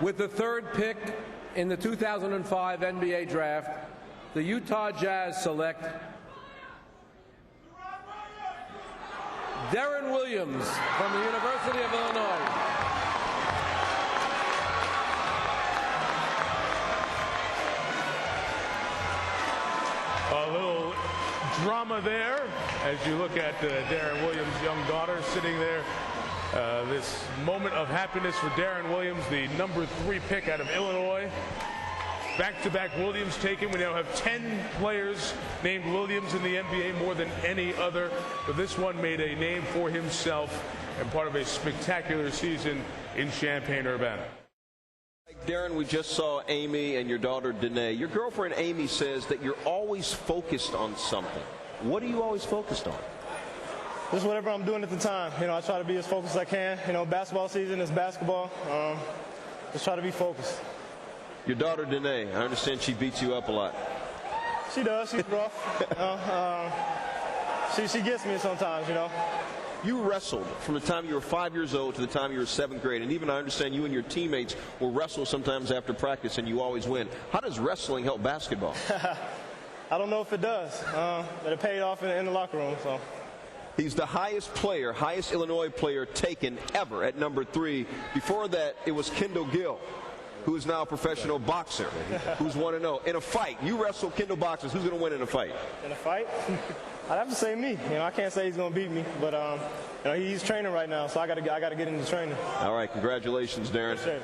With the third pick in the 2005 NBA Draft, the Utah Jazz select Deron Williams from the University of Illinois. A little drama there as you look at Deron Williams' young daughter sitting there. This moment of happiness for Deron Williams, the number 3 pick out of Illinois. Back-to-back Williams taken. We now have 10 players named Williams in the NBA, more than any other. But this one made a name for himself and part of a spectacular season in Champaign-Urbana. Deron, we just saw Amy and your daughter Danae. Your girlfriend Amy says that you're always focused on something. What are you always focused on? Just whatever I'm doing at the time. You know, I try to be as focused as I can. You know, basketball season is basketball. Just try to be focused. Your daughter Danae, I understand she beats you up a lot. She does. She's rough. She gets me sometimes, you know. You wrestled from the time you were 5 years old to the time you were 7th grade, and even I understand you and your teammates will wrestle sometimes after practice, and you always win. How does wrestling help basketball? I don't know if it does, but it paid off in the locker room. So. He's the highest Illinois player taken ever at number 3. Before that, it was Kendall Gill, who is now a professional boxer, who's 1-0. In a fight, you wrestle Kendall boxers. Who's going to win in a fight? In a fight? I'd have to say me. You know, I can't say he's going to beat me, but you know, he's training right now, so I got to get into training. All right, congratulations, Deron. Sure.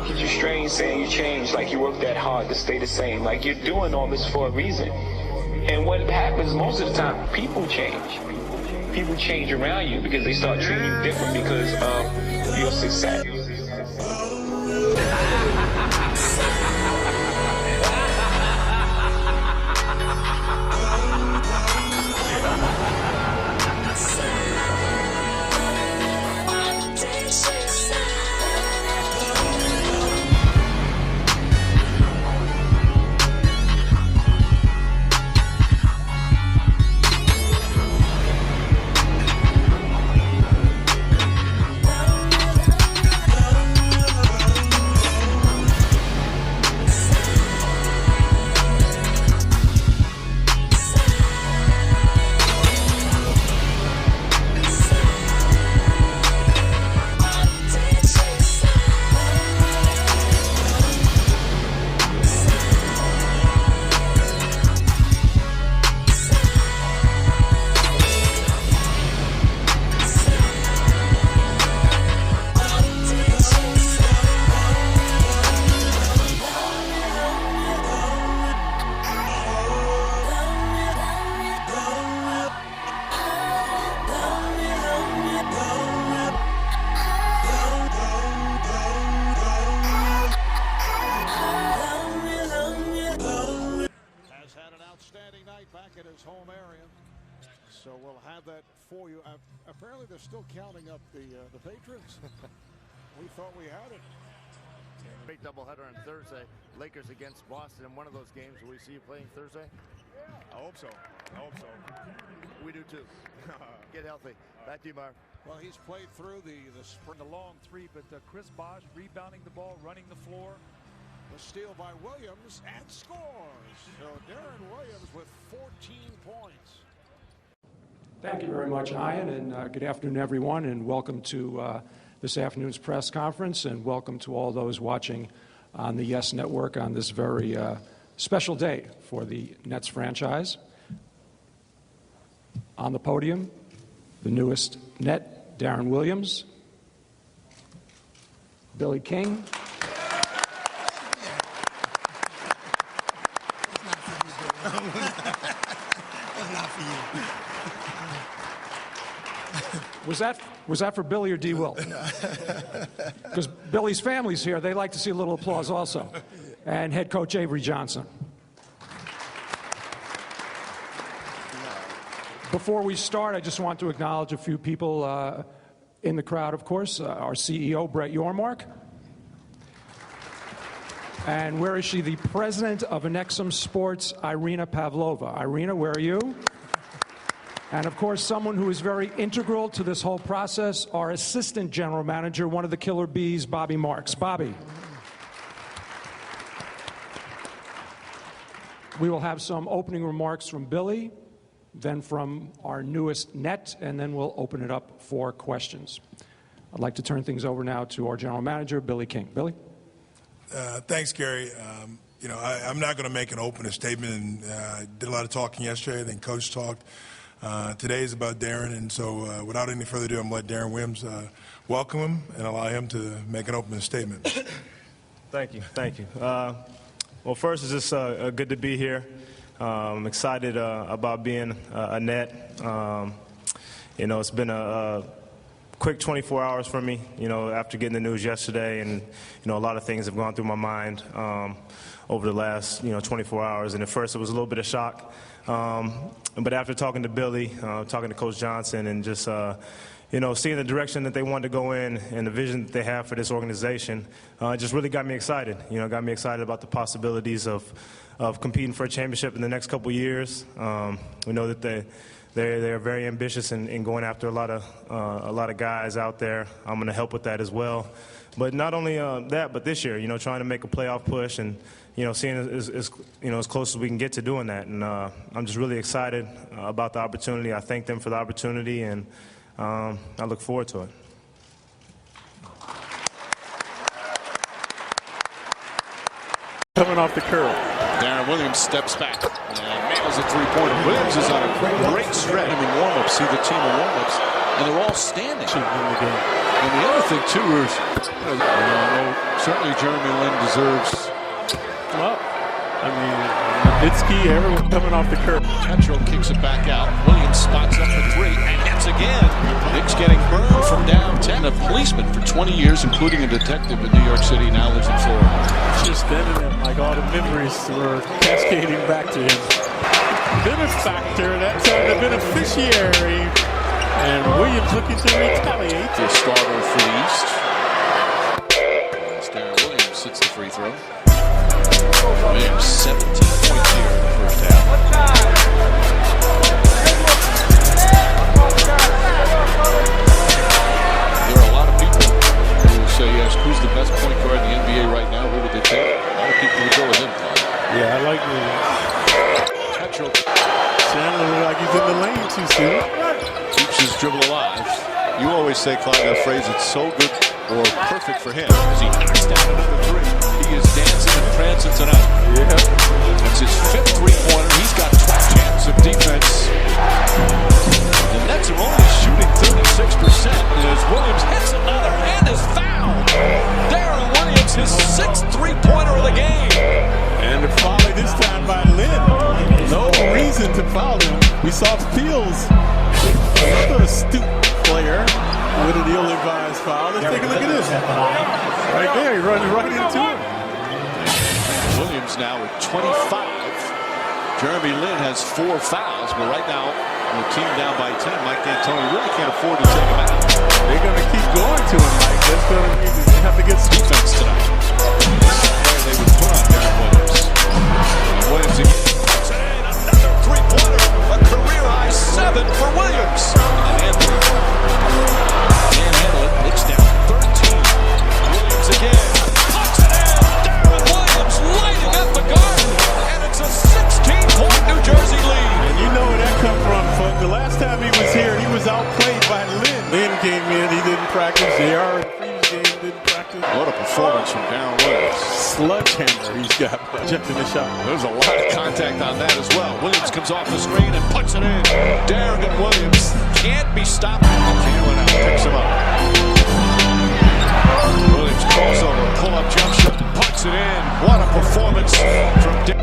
look at you strange saying you changed, like you worked that hard to stay the same, like you're doing all this for a reason. And what happens most of the time, people change. People change around you because they start treating you different because of your success. Back at his home area, so we'll have that for you. Apparently they're still counting up the Patriots. We thought we had it. Great doubleheader on Thursday. Lakers against Boston in one of those games. Will we see you playing Thursday? I hope so. I hope so. We do too. Get healthy. Back to you, Marv. Well, he's played through the long three, but Chris Bosh rebounding the ball, running the floor. The steal by Williams and scores. So Deron Williams with 14 points. Thank you very much, Ian, and good afternoon, everyone, and welcome to this afternoon's press conference, and welcome to all those watching on the YES Network on this very special day for the Nets franchise. On the podium, the newest Net, Deron Williams, Billy King, Was that for Billy or D. Will? Because Billy's family's here. They like to see a little applause also. And head coach Avery Johnson. Before we start, I just want to acknowledge a few people in the crowd, of course. Our CEO, Brett Yormark. And where is she? The president of Annexum Sports, Irina Pavlova. Irina, where are you? And, of course, someone who is very integral to this whole process, our assistant general manager, one of the killer bees, Bobby Marks. Bobby. We will have some opening remarks from Billy, then from our newest Net, and then we'll open it up for questions. I'd like to turn things over now to our general manager, Billy King. Billy? Thanks, Gary. I'm not going to make an opening statement, and I did a lot of talking yesterday. I think Coach talked. Today is about Deron, and so without any further ado, I'm going to let Deron Williams welcome him and allow him to make an opening statement. Thank you. Well, first, it's just good to be here. I'm excited about being a Net. It's been a quick 24 hours for me, after getting the news yesterday, and, a lot of things have gone through my mind over the last, 24 hours. And at first, it was a little bit of shock. But after talking to Billy, talking to Coach Johnson, and just, seeing the direction that they wanted to go in and the vision that they have for this organization, it just really got me excited. Got me excited about the possibilities of competing for a championship in the next couple years. We know that they are very ambitious in going after a lot of guys out there. I'm going to help with that as well. But not only that, but this year, trying to make a playoff push and, seeing as close as we can get to doing that. And I'm just really excited about the opportunity. I thank them for the opportunity, and I look forward to it. Coming off the curl. Deron Williams steps back and nails a three-pointer. Williams is on a great stretch. I mean, warm-ups. See the team in warm-ups, and they're all standing. In the game. And the other thing, too, is certainly Jeremy Lin deserves. Well, I mean, Nowitzki, everyone coming off the curb. Tetro kicks it back out. Williams spots up for three and hits again. Nick's getting burned from downtown. A policeman for 20 years, including a detective in New York City, now lives in Florida. Just standing there, like all the memories were cascading back to him. Benefactor, that time the beneficiary. And Williams looking to retaliate. The starter for the East. As Deron Williams hits the free throw. Williams 17 points here in the first half. There are a lot of people who say, yes, who's the best point guard in the NBA right now? Who would they take? A lot of people would go with him, Todd. Yeah, I like Williams. Tetro Chandler look like he's in the lane too soon. keeps his dribble alive. You always say, Clyde, that phrase, it's so good or perfect for him as he knocks down another three. He is dancing and prancing tonight. Yeah. That's his fifth three-pointer. He's got 12 chances of defense. The Nets are only shooting 36% as Williams hits another and is fouled. Deron Williams, his sixth three-pointer of the game. And the foul this time by Lin. No reason to foul him. We saw Fields, another astute player, with an ill-advised foul. Let's take a look at this. Right there, he runs right into it. Williams now with 25. Jeremy Lin has 4 fouls, but right now, the team down by 10. Mike D'Antoni really can't afford to take him out. They're going to keep going to him, Mike. That's going to mean they have to get some defense tonight. They would put on Deron Williams. Williams again. Another three-pointer. A career-high 7 for Williams. And Anthony can't handle it. It's down 13. Williams again. Pucks it in. Deron Williams lighting up the Garden. And it's a 16-point New Jersey lead. And you know where that come from, folks. The last time he was here, he was outplayed by Lin. Lin came in, he didn't practice. JR in the previous game didn't practice. What a performance from Deron Williams. Sledgehammer he's got projecting the shot. There's a lot of contact on that as well. Williams comes off the screen and puts it in. Deron Williams can't be stopped. Jalen out picks him up. Williams crossover, pull-up jump shot, puts it in. What a performance from Deron.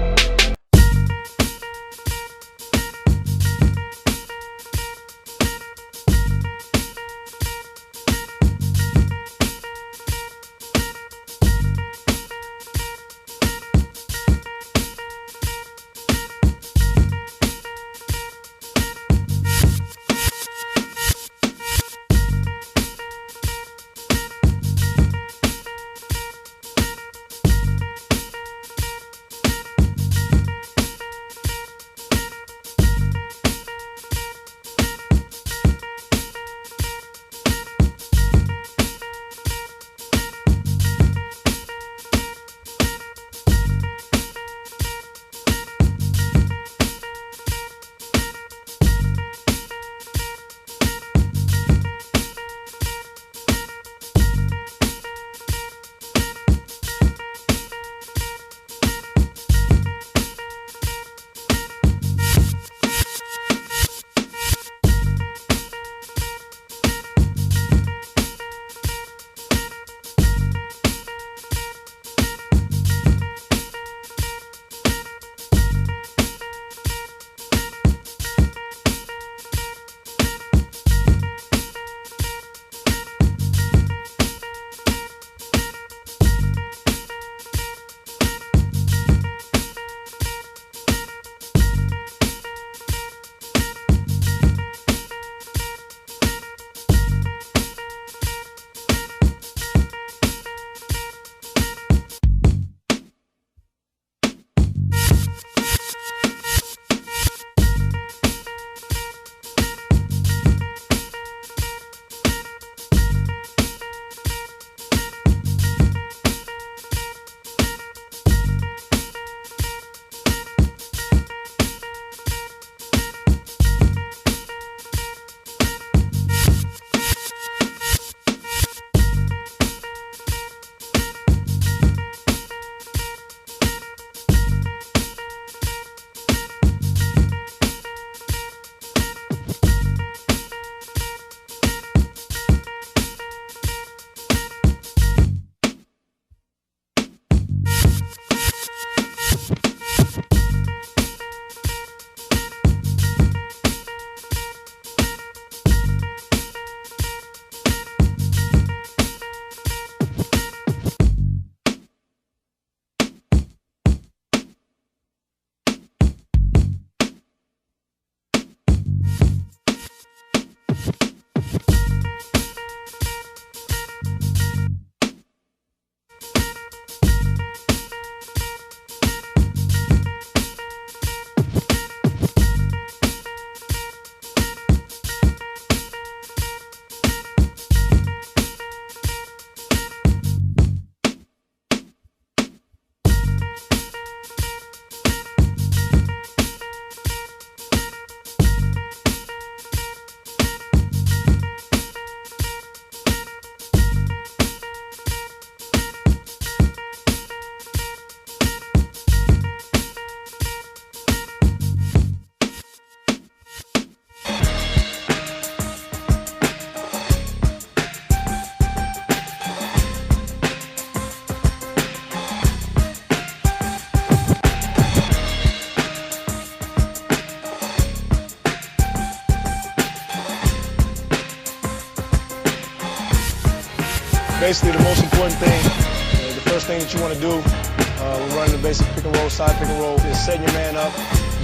Basically, the most important thing, the first thing that you want to do when running the basic pick and roll, side pick and roll, is setting your man up,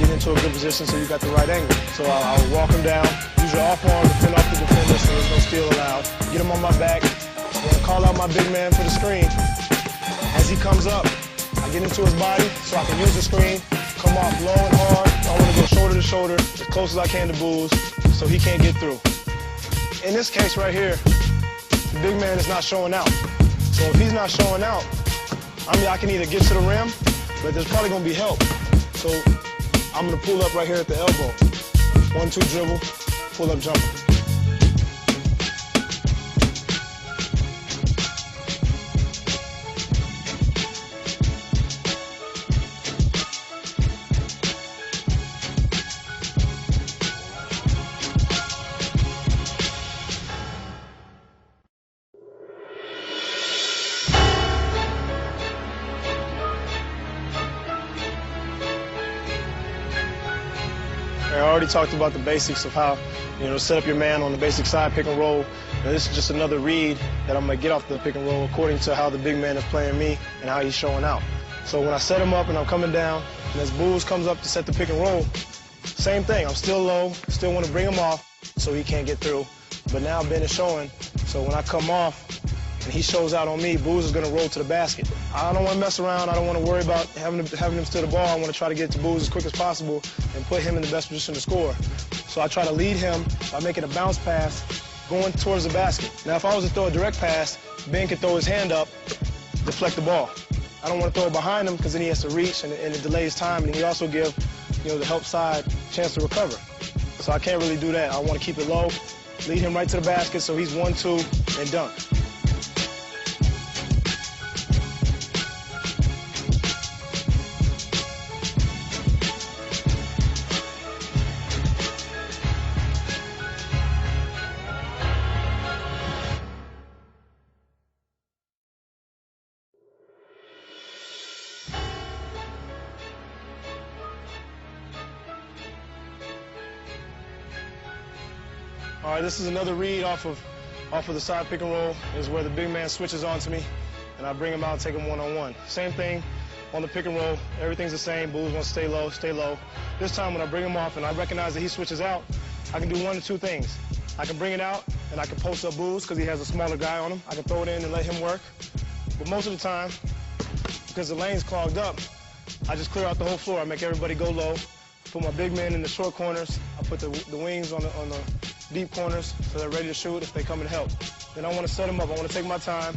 get into a good position so you got the right angle. So I'll walk him down, use your off arm to fend off the defender so there's no steal allowed. Get him on my back. I want to call out my big man for the screen. As he comes up, I get into his body so I can use the screen, come off low and hard. I want to go shoulder to shoulder, as close as I can to Booz, so he can't get through. In this case right here, the big man is not showing out. So if he's not showing out, I can either get to the rim, but there's probably going to be help. So I'm going to pull up right here at the elbow. 1-2 dribble, pull up jumper. I already talked about the basics of how, set up your man on the basic side pick and roll. This is just another read that I'm going to get off the pick and roll according to how the big man is playing me and how he's showing out. So when I set him up and I'm coming down, and as Booz comes up to set the pick and roll, same thing. I'm still low, still want to bring him off so he can't get through. But now Ben is showing, so when I come off and he shows out on me, Booz is going to roll to the basket. I don't want to mess around. I don't want to worry about having him steal the ball. I want to try to get to Booz as quick as possible and put him in the best position to score. So I try to lead him by making a bounce pass going towards the basket. Now, if I was to throw a direct pass, Ben could throw his hand up, deflect the ball. I don't want to throw it behind him because then he has to reach and it delays time, and he also give the help side a chance to recover. So I can't really do that. I want to keep it low, lead him right to the basket so he's 1-2 and dunk. All right, this is another read off of the side pick and roll. Is where the big man switches on to me, and I bring him out and take him one-on-one. Same thing on the pick and roll. Everything's the same. Booz wants to stay low, stay low. This time when I bring him off and I recognize that he switches out, I can do one of two things. I can bring it out and I can post up Booz because he has a smaller guy on him. I can throw it in and let him work. But most of the time, because the lane's clogged up, I just clear out the whole floor. I make everybody go low. Put my big men in the short corners. I put the wings on the deep corners so they're ready to shoot if they come and help. Then I want to set them up. I want to take my time.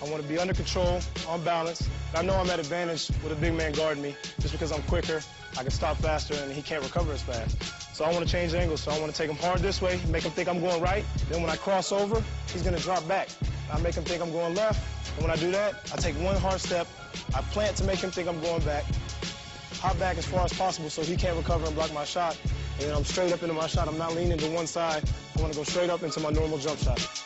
I want to be under control, on balance. I know I'm at advantage with a big man guarding me just because I'm quicker. I can stop faster and he can't recover as fast. So I want to change angles. So I want to take him hard this way, make him think I'm going right. Then when I cross over, he's going to drop back. I make him think I'm going left. And when I do that, I take one hard step. I plant to make him think I'm going back. Hop back as far as possible so he can't recover and block my shot. And then I'm straight up into my shot. I'm not leaning to one side. I want to go straight up into my normal jump shot.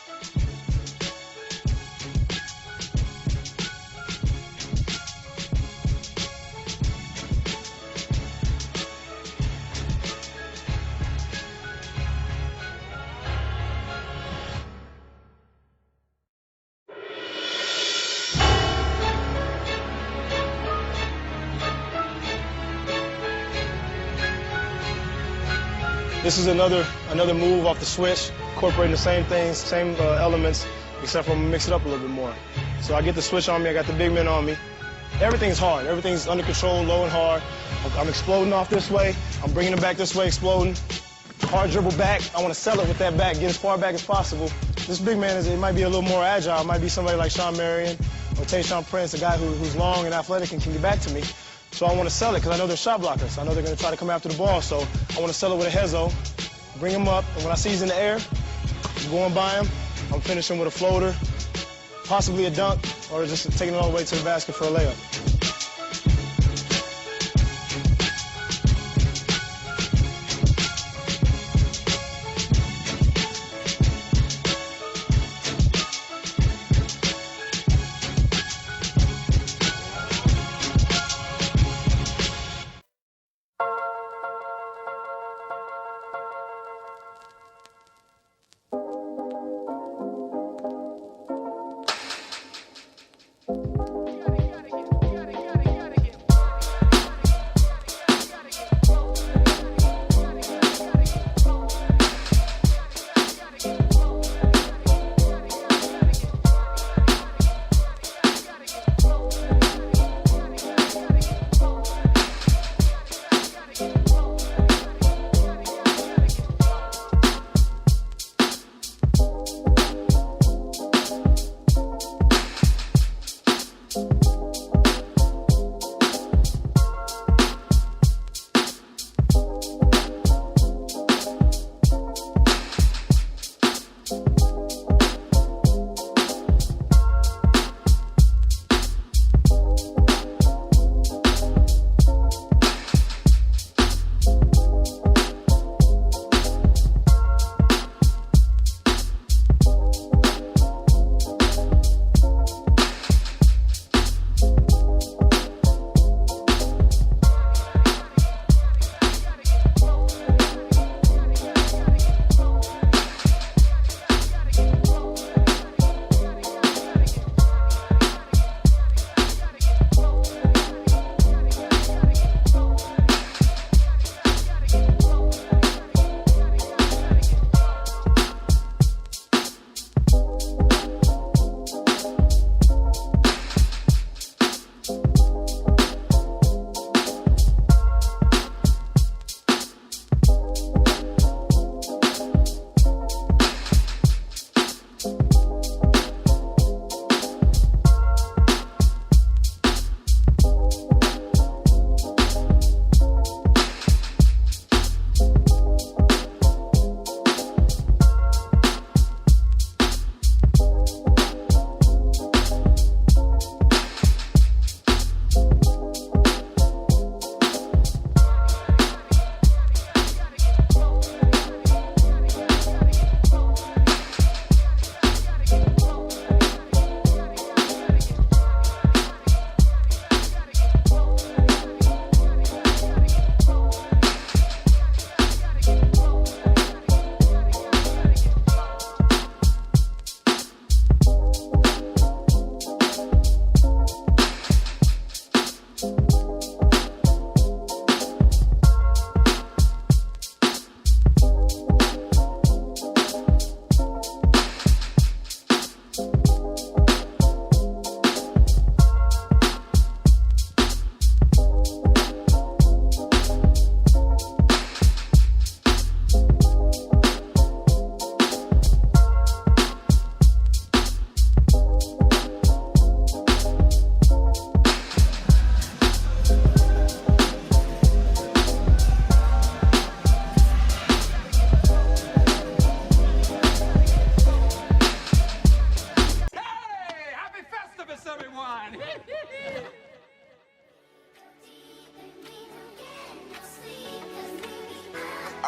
This is another move off the switch, incorporating the same things, same elements, except for I'm gonna mix it up a little bit more. So I get the switch on me, I got the big men on me. Everything's hard, everything's under control, low and hard. I'm exploding off this way, I'm bringing it back this way, exploding. Hard dribble back, I want to sell it with that back, get as far back as possible. This big man, it might be a little more agile, it might be somebody like Sean Marion or Tayshaun Prince, a guy who's long and athletic and can get back to me. So I want to sell it because I know they're shot blockers. I know they're going to try to come after the ball. So I want to sell it with a hezo, bring him up, and when I see he's in the air, I'm going by him. I'm finishing with a floater, possibly a dunk, or just taking it all the way to the basket for a layup.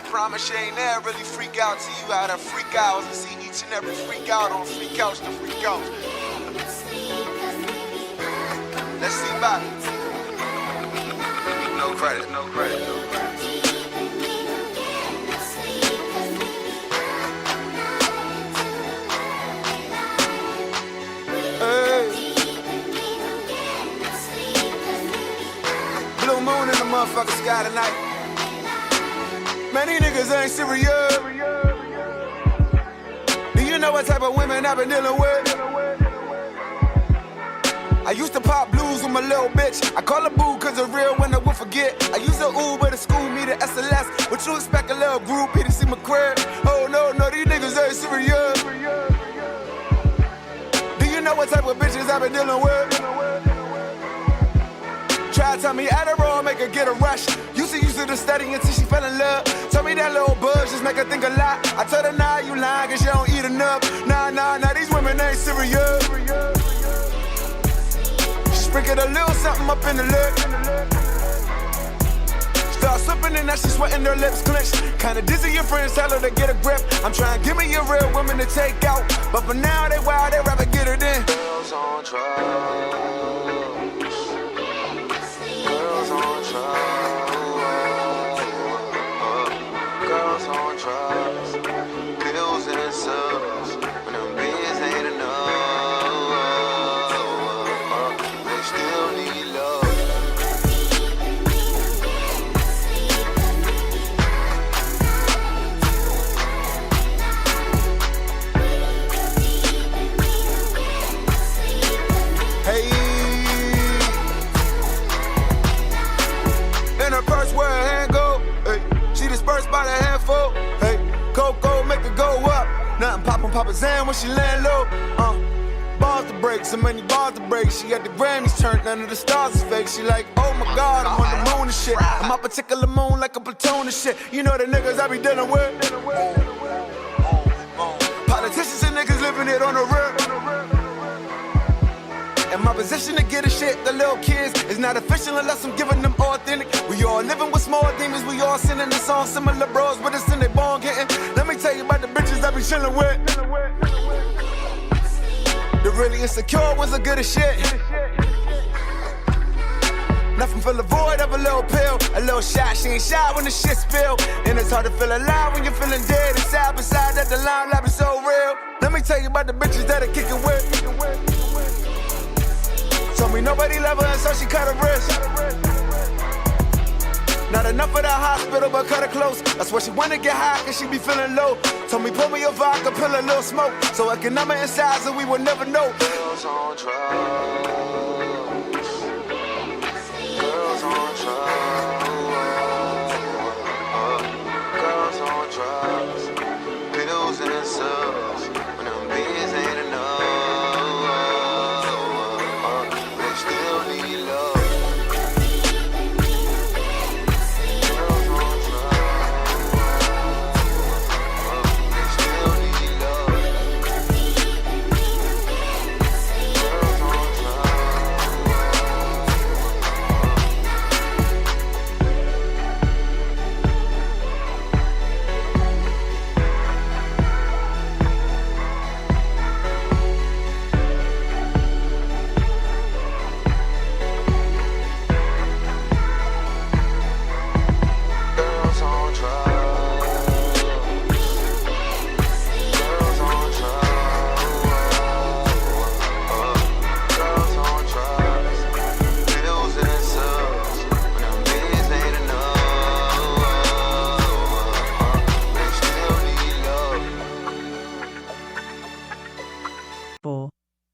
I promise you ain't never really freak out till you out of freak hours and see each and every freak out on freak couch to freak out. Let's see about it. No credit, no credit, no credit. Hey. Blue moon in the motherfucking sky tonight. Man, these niggas ain't serious. Do you know what type of women I've been dealing with? I used to pop blues with my little bitch. I call her boo cause a real one I will forget. I used to Uber to school, me to SLS. What you expect a little groupie to see my crib? Oh no, these niggas ain't serious. Do you know what type of bitches I've been dealing with? Try to tell me Adderall, make her get a rush. Used to the study until she fell in love. Tell me that little buzz just make her think a lot. I told her, nah, you lying cause you don't eat enough. Nah, these women ain't serious. Sprinkle a little something up in the lip. Start slipping and now she sweating, her lips clenched. Kinda dizzy, your friends tell her to get a grip. I'm trying to give me a real woman to take out, but for now they wild, they rather get her in. Girls on drugs. Girls on drugs. Girls on drugs. Pills and subs. When them beers ain't enough, they still need love. Hey, in her purse where her hand go. Hey, she dispersed by the handful. Hey, Coco make her go up. Nothing poppin' Zan when she land low. Bars to break, so many bars to break. She got the Grammys turned, none of the stars is fake. She like, oh my God, I'm on the moon and shit. I'm my particular moon like a platoon and shit. You know the niggas I be dealing with. Politicians and niggas living it on the real. In my position to get a shit, the little kids is not official unless I'm giving them authentic. We all living with small demons, we all singing the song, similar bros, but it's in their bone getting. Let me tell you about the bitches I be chillin' with. The really insecure ones are good as shit. Nothing fill the void of a little pill. A little shot, she ain't shy when the shit spill. And it's hard to feel alive when you're feeling dead. Inside, beside that, the limelight is so real. Let me tell you about the bitches that are kicking with. Told me nobody love her, and so she cut her wrist. Not enough of the hospital, but cut her close. That's why she wanna get high, cause she be feeling low. Told me, pour me a vodka, pill a little smoke. So I can numb her inside, so we will never know. Girls on drugs. Girls on drugs. Girls on drugs. Pills and subs. When them beers ain't enough, they still need love.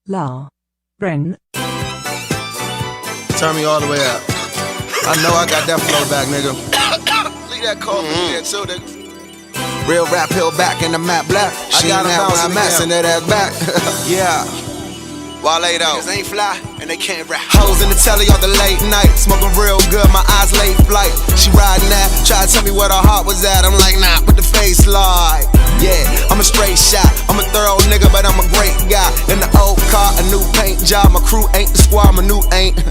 La Bren. Turn me all the way up. I know I got that flow back, nigga. Leave that cough in there too, nigga. Real rap hill back in the map black. She got that when I'm messing that ass back. Yeah. Wale though. Niggas ain't fly and they can't rap. Hoes in the telly all the late night. Smoking real good, my eyes late flight. She riding that, try to tell me where her heart was at. I'm like, nah, put the face slide. Yeah, I'm a straight shot. I'm a thorough nigga, but I'm a great guy. In the old car, a new paint job. My crew ain't the squad, my new ain't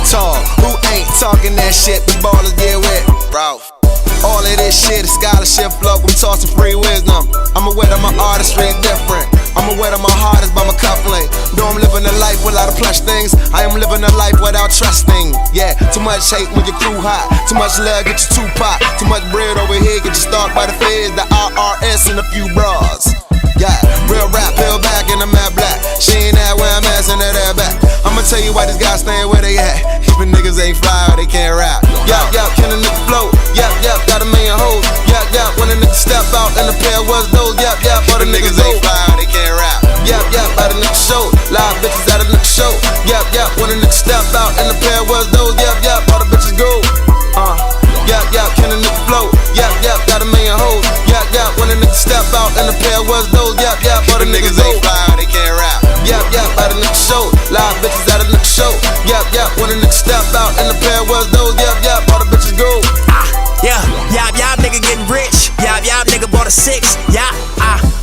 tall. Who ain't talking that shit? The ballers get wet. Ralph. All of hear this shit, a scholarship flow, I'm tossing free wisdom. I'm aware that my artistry is different. I'm aware that my heart is by my cufflink. Though I'm living a life without a plush things, I am living a life without trusting. Yeah, too much hate when your crew hot. Too much love, get you Tupac. Too much bread over here, get you stalked by the feds, the IRS, and a few bras. Yeah, real rap, peel back in the matte black. She ain't that where I'm at, send her that back. I'ma tell you why these guys staying where they at. Even niggas ain't fly or they can't rap. Yup, yup, can a nigga float? Yup, yup, got a million hoes. Yup, yup, when a nigga step out and the pair was those. Yup, yup, all the niggas ain't fly or they can't rap. Yup, yup, out a nigga show. Live bitches out a nigga show. Yup, yup, when a nigga step out and the pair was those. Yup, yup, all the bitches go. Yup, yup, can a nigga float? Yup, yup, got a million hoes. Yup, yup, when a nigga step out and the pair was those. Yup, yup, all the niggas ain't fly or they can't rap. Yup, yup, out a nigga show. Live bitches out a nigga show. Yup, yup, when a nigga step out and the pair was those. Yup, yup, all the bitches go. Yeah, yup, nigga getting rich. Yup, nigga bought a 6. Yeah,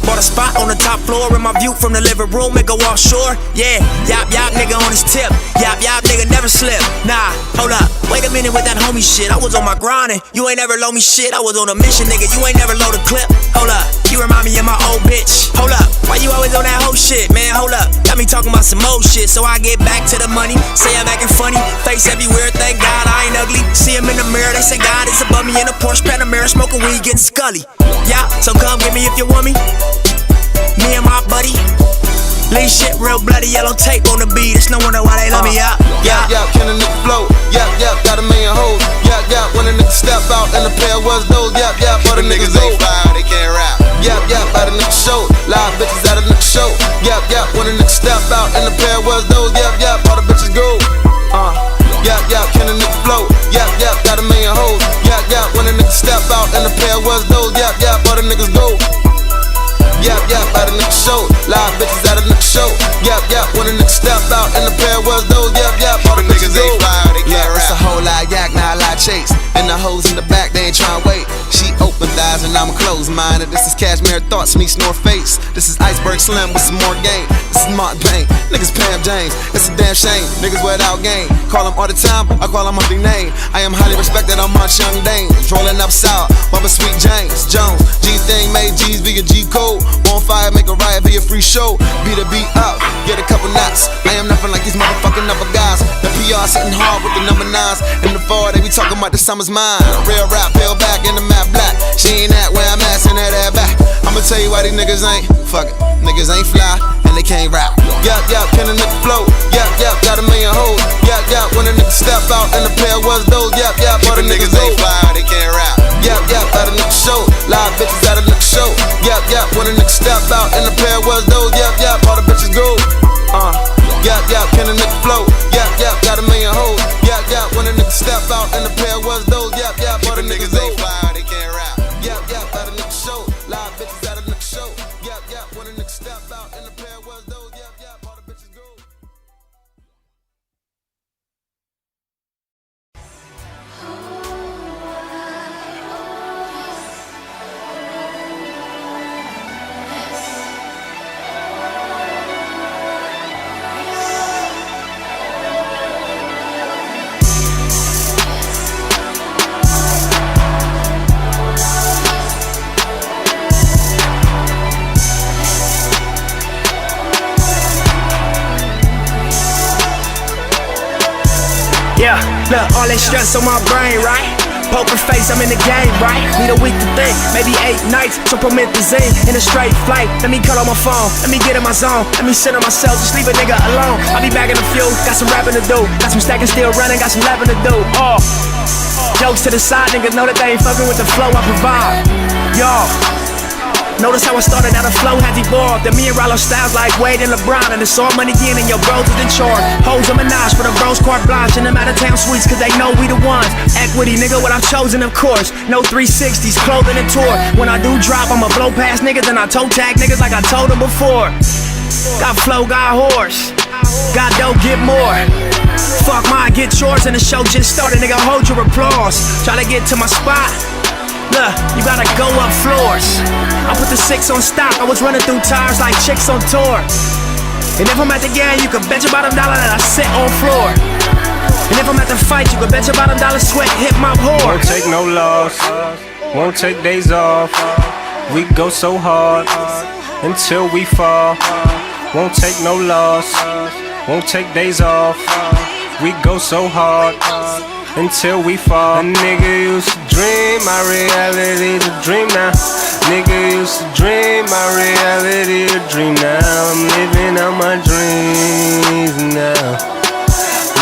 bought a spot on the top floor in my view from the living room, make a offshore. Yeah, yup, nigga on his tip. Yup, nigga never slip. Nah, hold up, wait a minute with that homie shit. I was on my grinding, you ain't never low me shit. I was on a mission, nigga, you ain't never load a clip. Hold up, you remind me of my old bitch. Hold up, why you always on that whole shit, man? Hold up, got me talking about some old shit. So I get back to the money, say I'm acting funny, face everywhere, thank God I ain't ugly. See him in the mirror, they say God is above me in a Porsche Panamera, smoking weed, getting scully. Yeah, so come get me if you want me. Me and my buddy. Lean shit, real bloody, yellow tape on the beat. It's no wonder why they love me, yeah. Yup, yup, can a nigga float? Yup, yup, got a million hoes. Yup, yup, when a nigga step out and the pair was those. Yup, yup, all the niggas ain't fly, they can't rap. Yup, yup, out a nigga show. Live bitches out a nigga show. Yup, yup, when a nigga step out and the pair was those. Yup, yup, all the bitches go. Yup, yup, can a nigga float? Yup, yup, got a million hoes. Yup, yup, when a nigga step out and the pair was those. Yup, yup, all the niggas go. Yup, yup, out a nigga show. Live bitches out a nigga show. Yup, yup, when a nigga step out and the pair was those. Yup, yup, all the niggas ain't fly, they can't rap. It's a whole lot of yak, not a lot of chase. And the hoes in the back, they ain't tryna wait. She open thighs and I'm closed-minded. This is Cashmere Thoughts meets North Face. This is Iceberg Slim with some more game. This is Martin Payne, niggas Pam James. It's a damn shame, niggas without game. Call him all the time, I call him Humpty name. I am highly respected, I'm March Young Dane. Rolling up south, Bubba Sweet James Jones. G-Thing made G's via G-Code. Bonfire, make a riot, be a free show. Beat a beat up, get a couple knots. I am nothing like these motherfucking other guys. The PR sitting hard with the number 9s. In the 4, they be talking about the summer's mine. Real rap, peel back in the matte black. She ain't that where I'm at, send that back. I'ma tell you why these niggas ain't. Fuck it, niggas ain't fly and they can't rap. Yup, yup, can a nigga float? Yup, yup, got a million hoes. Yup, yup, when a nigga step out and the pair was those. Yup, yup, all the niggas ain't fly, they can't rap. Yup, yup, out a nigga show. Live bitches out a nigga show. Yup, yup, when a nigga step out and the pair was those. Yup, yup, all the bitches go. Yup, yup, can a nigga float? Yup, yup, got a million hoes. Yup, yup, when a nigga step out and the pair was those. Yup, yup, all the niggas ain't fly, they can't rap. Yup, yup, out a nigga show. Live bitches out a nigga show. Yup, yup, when a nigga step out and the pair was those. Yup, yup, all the bitches go. Yeah, look, all that stress on my brain, right? Poker face, I'm in the game, right? Need a week to think, maybe 8 nights. So promethazine in a straight flight. Let me call on my phone, let me get in my zone. Let me sit on myself, just leave a nigga alone. I'll be back in a few, got some rapping to do. Got some stacking still running, got some lapping to do. Jokes to the side, niggas know that they ain't fucking with the flow I provide. Y'all, notice how I started out a flow has evolved. Then me and Rollo styles like Wade and LeBron. And it's all money in and your bros is in charge. Hoes a menage for the bros carte blanche. And them out of town suites cause they know we the ones. Equity nigga, what I've chosen of course. No 360s, clothing and tour. When I do drop, I'ma blow past niggas. And I toe tag niggas like I told them before. Got flow, got horse. Got dope, get more. Fuck mine, get yours. And the show just started, nigga, hold your applause. Try to get to my spot. Look, you gotta go up floors. I put the 6 on stock. I was running through tires like chicks on tour. And if I'm at the game, you can bet your bottom dollar that I sit on floor. And if I'm at the fight, you can bet your bottom dollar sweat hit my whore. Don't take no loss. won't take days off. We go so hard until we fall. Won't take no loss, won't take days off. We go so hard until we fall. A nigga used to dream, my reality's a dream now. Nigga used to dream, my reality a dream now. I'm living out my dreams now.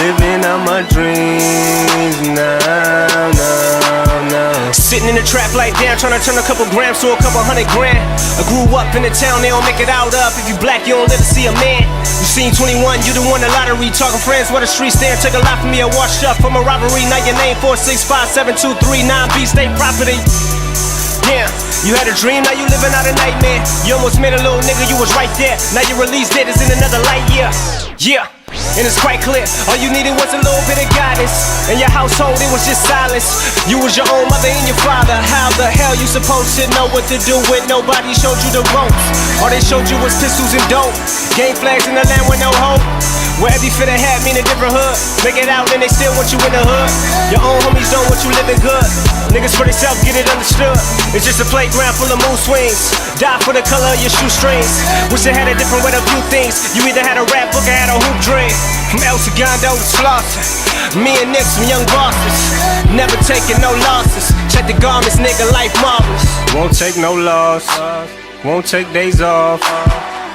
Living out my dreams now, now. Sitting in the trap like damn, trying to turn a couple grams to a couple $100 grand. I grew up in the town, they don't make it out up. If you black, you don't live to see a man. You seen 21, you done won the lottery. Talking friends where the streets stand, took a lot from me, I washed up from a robbery. Now your name 4657239 B State property. Yeah, you had a dream, now you living out a nightmare. You almost made a little nigga, you was right there. Now your release date is in another light year. Yeah, and it's quite clear, all you needed was a little bit of guidance. In your household, it was just silence. You was your own mother and your father. How the hell you supposed to know what to do when nobody showed you the ropes? All they showed you was pistols and dope. Game flags in the land with no hope. Where every fit of hat mean a different hood. Make it out and they still want you in the hood. Your own homies don't want you living good. Niggas for themselves get it understood. It's just a playground full of mood swings. Die for the color of your shoestrings. Wish I had a different way to view things. You either had a rap book or had a hoop dream. From El Segundo to Slauson, me and Nick some young bosses. Never taking no losses. Check the garments, nigga, life marvelous. Won't take no loss, won't take days off.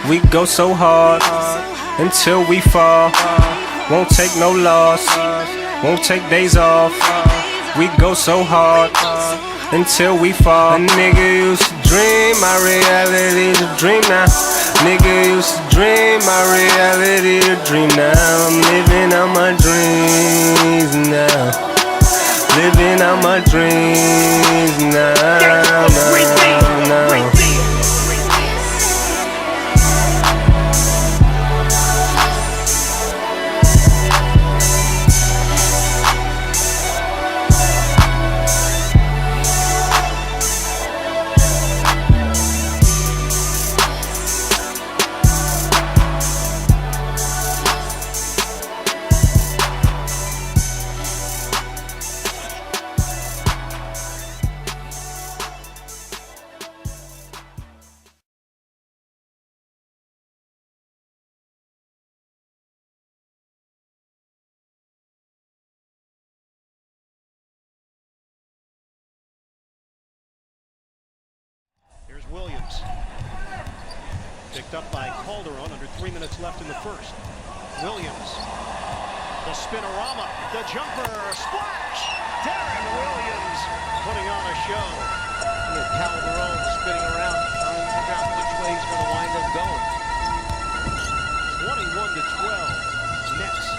We go so hard until we fall. Won't take no loss, won't take days off. We go so hard until we fall. A nigga used to dream, my reality's a dream now. Nigga used to dream, my reality a dream now. I'm living out my dreams now. Living out my dreams now, now. Here's Williams. Picked up by Calderon under 3 minutes left in the first. Williams. The spinorama. The jumper. Splash! Deron Williams putting on a show. With Calderon spinning around, trying to figure out which way he's going to wind up going. 21-12. Next.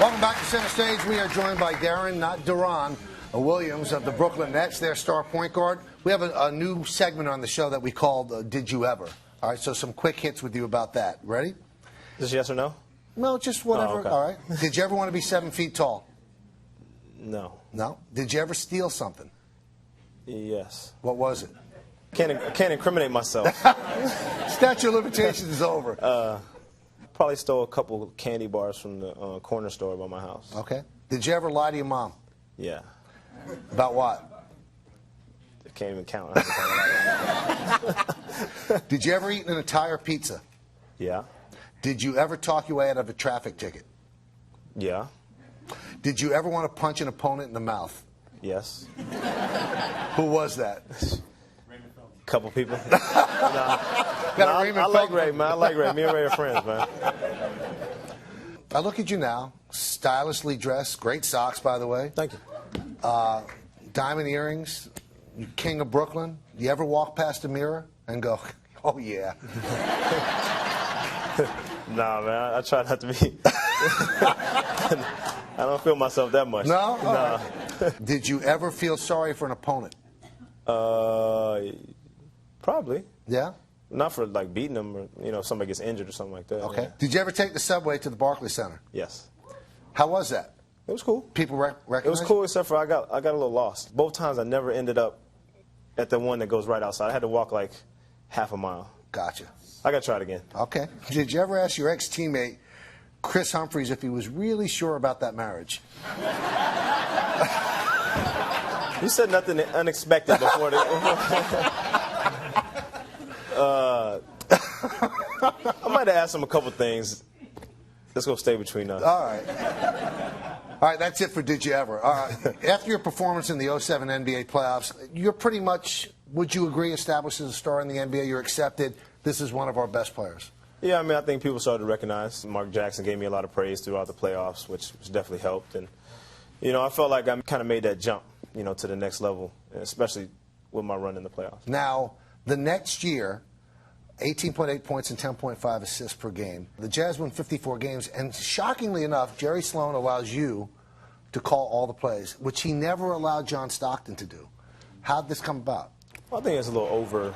Welcome back to Center Stage. We are joined by Deron, not Deron, Williams of the Brooklyn Nets, their star point guard. We have a new segment on the show that we called Did You Ever? All right, so some quick hits with you about that. Ready? Is this yes or no? No, just whatever. Oh, okay. All right. Did you ever want to be 7 feet tall? No. No? Did you ever steal something? Yes. What was it? Can't incriminate myself. Statute of limitations is over. Probably stole a couple candy bars from the corner store by my house. Okay. Did you ever lie to your mom? Yeah. About what? I can't even count. Did you ever eat an entire pizza? Yeah. Did you ever talk your way out of a traffic ticket? Yeah. Did you ever want to punch an opponent in the mouth? Yes. Who was that? Couple people. I like Ray, man. I like Ray. Me and Ray are friends, man. I look at you now, stylishly dressed, great socks, by the way. Thank you. Diamond earrings, you king of Brooklyn. You ever walk past a mirror and go, oh, yeah? Nah, man. I try not to be. I don't feel myself that much. No? No. Right. Did you ever feel sorry for an opponent? Probably. Yeah? Not for, like, beating them or, if somebody gets injured or something like that. Okay. Yeah. Did you ever take the subway to the Barclays Center? Yes. How was that? It was cool. People recognize it was cool, except for I got a little lost. Both times I never ended up at the one that goes right outside. I had to walk, like, half a mile. Gotcha. I got to try it again. Okay. Did you ever ask your ex-teammate, Chris Humphries, if he was really sure about that marriage? You said nothing unexpected before the... I might have asked him a couple things. Let's go stay between us. All right. All right, that's it for Did You Ever. After your performance in the 07 NBA playoffs, you're pretty much, would you agree, established as a star in the NBA? You're accepted. This is one of our best players. Yeah, I mean, I think people started to recognize. Mark Jackson gave me a lot of praise throughout the playoffs, which definitely helped. And, I felt like I kind of made that jump, to the next level, especially with my run in the playoffs. Now, the next year, 18.8 points and 10.5 assists per game. The Jazz won 54 games, and shockingly enough, Jerry Sloan allows you to call all the plays, which he never allowed John Stockton to do. How did this come about? Well, I think it's a little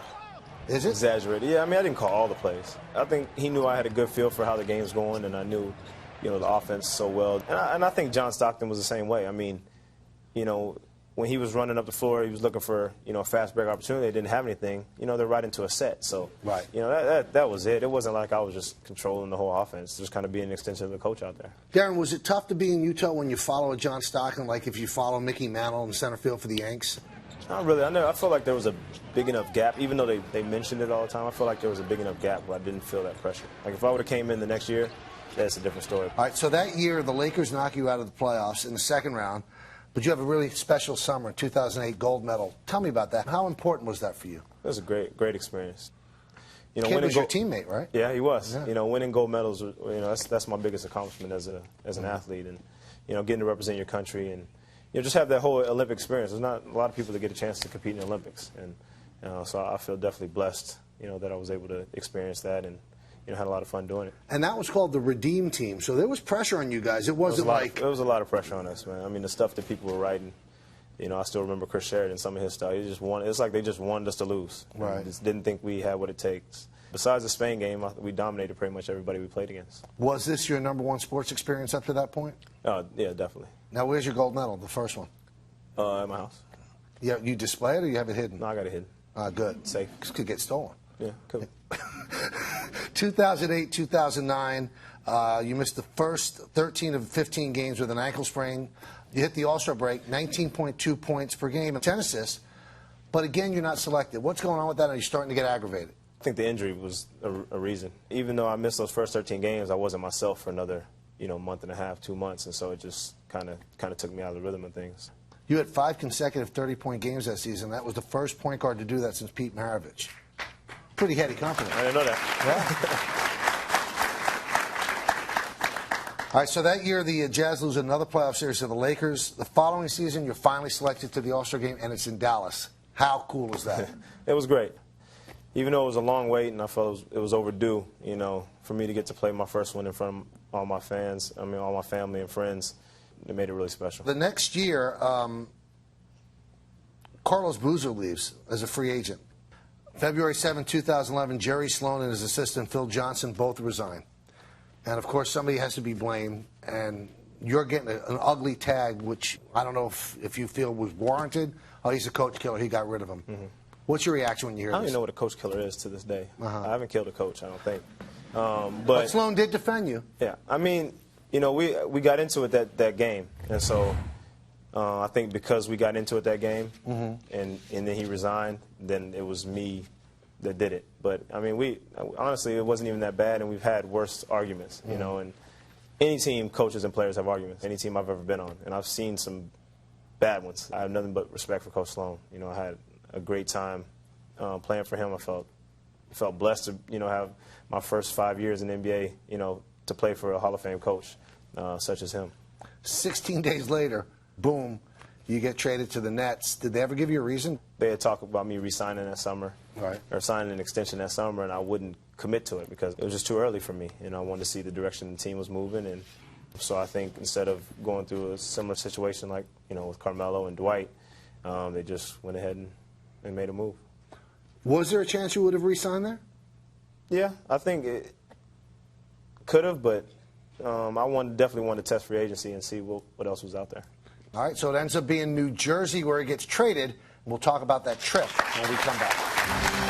exaggerated. Yeah, I mean, I didn't call all the plays. I think he knew I had a good feel for how the game was going, and I knew, the offense so well. And I think John Stockton was the same way. I mean, when he was running up the floor, he was looking for, a fast break opportunity. They didn't have anything. They're right into a set. So, right. That was it. It wasn't like I was just controlling the whole offense, just kind of being an extension of the coach out there. Deron, was it tough to be in Utah when you follow a John Stockton, like if you follow Mickey Mantle in center field for the Yanks? Not really. I felt like there was a big enough gap, even though they mentioned it all the time. I felt like there was a big enough gap where I didn't feel that pressure. Like if I would have came in the next year, that's a different story. All right, so that year the Lakers knock you out of the playoffs in the second round, but you have a really special summer, 2008 gold medal. Tell me about that. How important was that for you? It was a great experience. Kid was your teammate, right? Yeah, he was. Yeah. Winning gold medals, that's my biggest accomplishment as an athlete, and getting to represent your country and just have that whole Olympic experience. There's not a lot of people that get a chance to compete in the Olympics, and so I feel definitely blessed, that I was able to experience that and had a lot of fun doing it. And that was called the Redeem Team, so there was pressure on you guys. It wasn't like there was a lot of pressure on us, man. I mean, the stuff that people were writing. I still remember Chris Sheridan, some of his stuff. It's like they just wanted us to lose. Right. Just didn't think we had what it takes. Besides the Spain game, we dominated pretty much everybody we played against. Was this your #1 sports experience up to that point? Yeah, definitely. Now, where's your gold medal, the first one? At my house. Yeah, you display it or you have it hidden? No, I got it hidden. Good. Safe. This could get stolen. Yeah, could. 2008, 2009, you missed the first 13 of 15 games with an ankle sprain. You hit the All-Star break, 19.2 points per game and 10 assists. But again, you're not selected. What's going on with that? Are you starting to get aggravated? I think the injury was a reason. Even though I missed those first 13 games, I wasn't myself for another, month and a half, 2 months, and so it just kind of took me out of the rhythm of things. You had 5 consecutive 30-point games that season. That was the first point guard to do that since Pete Maravich. Pretty heady company. I didn't know that. Yeah. All right, so that year the Jazz lose another playoff series to the Lakers. The following season, you're finally selected to the All-Star game, and it's in Dallas. How cool is that? It was great. even though it was a long wait and I felt it was overdue, for me to get to play my first one in front of all my fans, all my family and friends, it made it really special. The next year, Carlos Boozer leaves as a free agent. February 7, 2011, Jerry Sloan and his assistant Phil Johnson both resign. And, of course, somebody has to be blamed, and you're getting an ugly tag, which I don't know if you feel was warranted. Oh, he's a coach killer. He got rid of him. Mm-hmm. What's your reaction when you hear this? I don't even know what a coach killer is to this day. I haven't killed a coach, I don't think. But Sloan did defend you. Yeah. We got into it that game. And so I think because we got into it that game and then he resigned, then it was me that did it. But, honestly, it wasn't even that bad, and we've had worse arguments, and any team, coaches and players have arguments, any team I've ever been on. And I've seen some bad ones. I have nothing but respect for Coach Sloan. I had a great time playing for him. I felt blessed to, have my first 5 years in the NBA, to play for a Hall of Fame coach such as him. 16 days later, boom, you get traded to the Nets. Did they ever give you a reason? They had talked about me re-signing that summer, or signing an extension that summer, and I wouldn't commit to it because it was just too early for me. I wanted to see the direction the team was moving, and so I think instead of going through a similar situation like, with Carmelo and Dwight, they just went ahead and made a move. Was there a chance you would have re-signed there? Yeah, I think it could have, but I definitely wanted to test free agency and see what else was out there. All right, so it ends up being New Jersey where he gets traded. We'll talk about that trip when we come back.